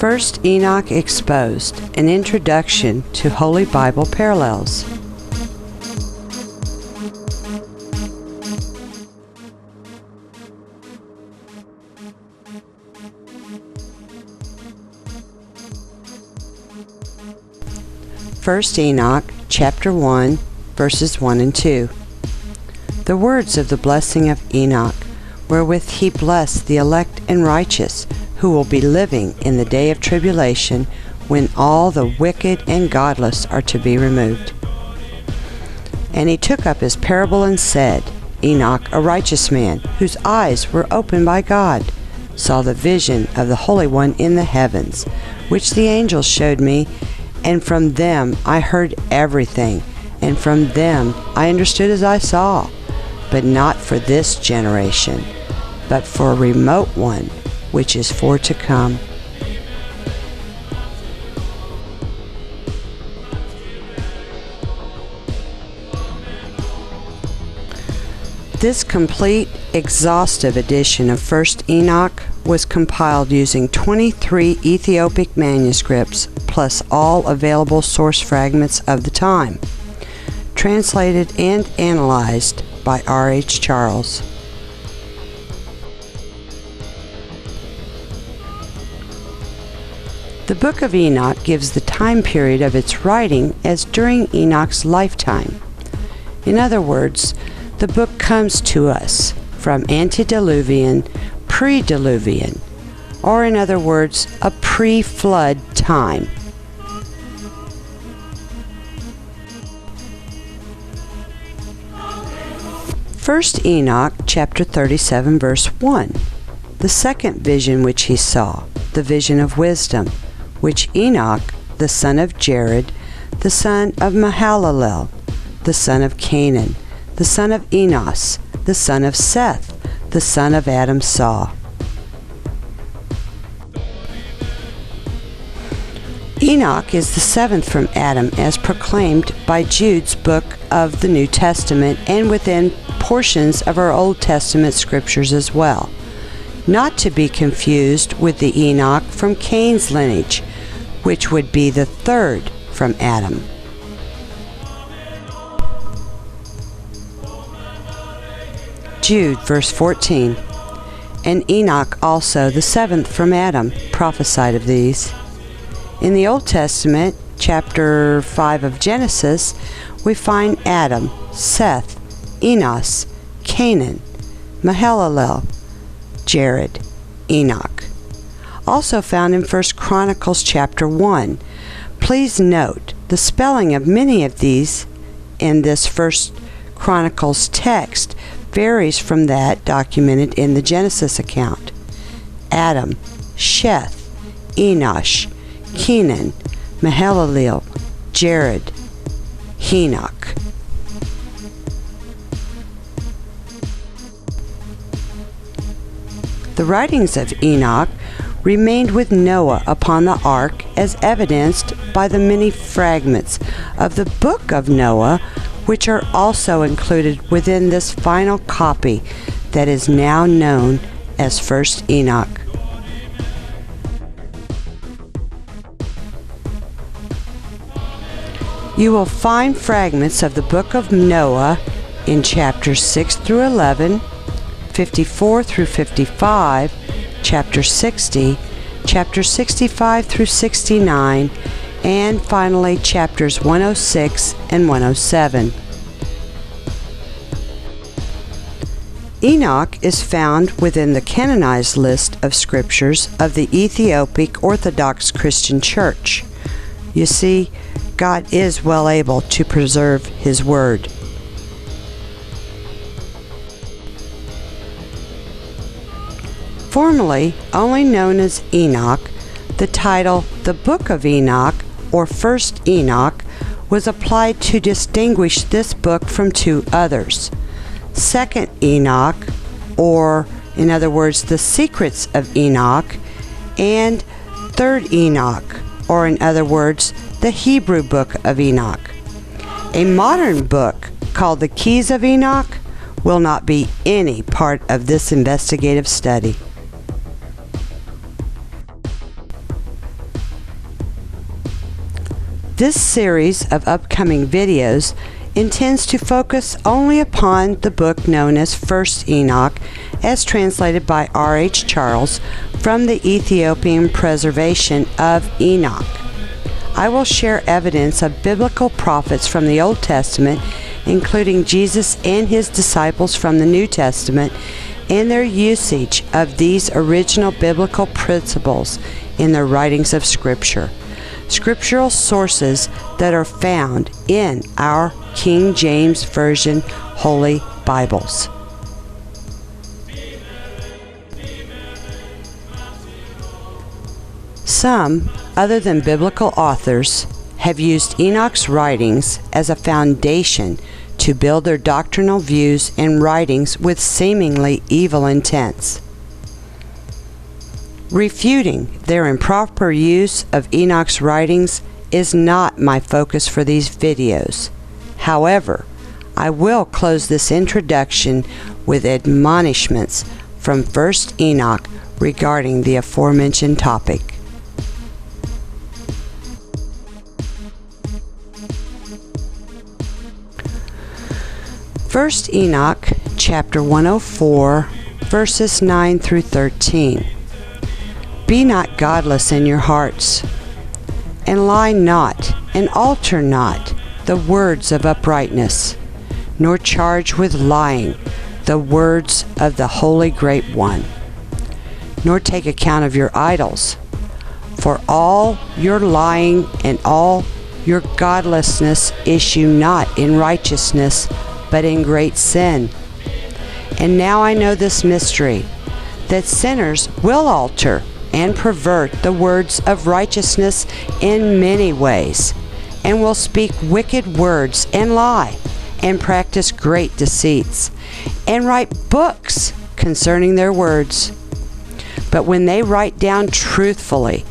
First Enoch Exposed, an introduction to Holy Bible parallels. First Enoch, chapter 1, verses 1 and 2. The words of the blessing of Enoch, wherewith he blessed the elect and righteous, who will be living in the day of tribulation, when all the wicked and godless are to be removed. And he took up his parable and said, Enoch, a righteous man, whose eyes were opened by God, saw the vision of the Holy One in the heavens, which the angels showed me, and from them I heard everything, and from them I understood as I saw, but not for this generation, but for a remote one, which is for to come. This complete, exhaustive edition of First Enoch was compiled using 23 Ethiopic manuscripts plus all available source fragments of the time, translated and analyzed by RH Charles. The Book of Enoch gives the time period of its writing as during Enoch's lifetime. In other words, the book comes to us from antediluvian, pre-diluvian, or in other words, a pre-flood time. First Enoch chapter 37 verse 1. The second vision which he saw, the vision of wisdom, which Enoch, the son of Jared, the son of Mahalalel, the son of Canaan, the son of Enos, the son of Seth, the son of Adam saw. Enoch is the seventh from Adam as proclaimed by Jude's book of the New Testament and within portions of our Old Testament scriptures as well, not to be confused with the Enoch from Cain's lineage, which would be the third from Adam. Jude, verse 14. And Enoch also, the seventh from Adam, prophesied of these. In the Old Testament, chapter 5 of Genesis, we find Adam, Seth, Enos, Canaan, Mahalalel, Jared, Enoch. Also found in 1 Chronicles chapter 1. Please note the spelling of many of these in this 1 Chronicles text varies from that documented in the Genesis account. Adam, Sheth, Enosh, Kenan, Mahalalel, Jared, Enoch. The writings of Enoch remained with Noah upon the ark as evidenced by the many fragments of the Book of Noah, which are also included within this final copy that is now known as First Enoch. You will find fragments of the Book of Noah in chapters 6 through 11, 54 through 55, chapter 60, chapter 65 through 69, and finally chapters 106 and 107. Enoch is found within the canonized list of scriptures of the Ethiopic Orthodox Christian Church. You see, God is well able to preserve His Word. Formerly only known as Enoch, the title The Book of Enoch, or First Enoch, was applied to distinguish this book from two others. Second Enoch, or in other words, the Secrets of Enoch, and Third Enoch, or in other words, the Hebrew Book of Enoch. A modern book called the Keys of Enoch will not be any part of this investigative study. This series of upcoming videos intends to focus only upon the book known as First Enoch, as translated by RH Charles from the Ethiopian Preservation of Enoch. I will share evidence of biblical prophets from the Old Testament, including Jesus and his disciples from the New Testament, and their usage of these original biblical principles in the writings of Scripture. Scriptural sources that are found in our King James Version Holy Bibles. Some, other than biblical authors, have used Enoch's writings as a foundation to build their doctrinal views and writings with seemingly evil intents. Refuting their improper use of Enoch's writings is not my focus for these videos. However, I will close this introduction with admonishments from First Enoch regarding the aforementioned topic. First Enoch, chapter 104, verses 9 through 13. Be not godless in your hearts, and lie not, and alter not the words of uprightness, nor charge with lying the words of the Holy Great One, nor take account of your idols, for all your lying and all your godlessness issue not in righteousness, but in great sin. And now I know this mystery, that sinners will alter and pervert the words of righteousness in many ways, and will speak wicked words and lie, and practice great deceits, and write books concerning their words. But when they write down truthfully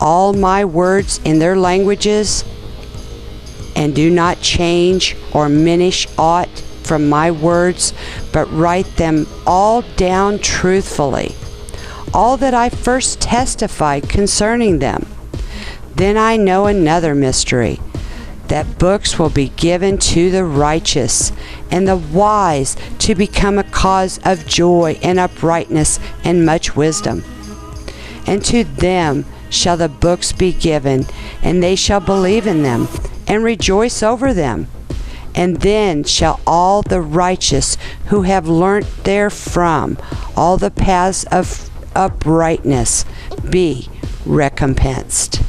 all my words in their languages, and do not change or diminish aught from my words, but write them all down truthfully, all that I first testified concerning them, then I know another mystery, that books will be given to the righteous and the wise to become a cause of joy and uprightness and much wisdom. And to them shall the books be given, and they shall believe in them and rejoice over them. And then shall all the righteous who have learnt therefrom all the paths of uprightness be recompensed.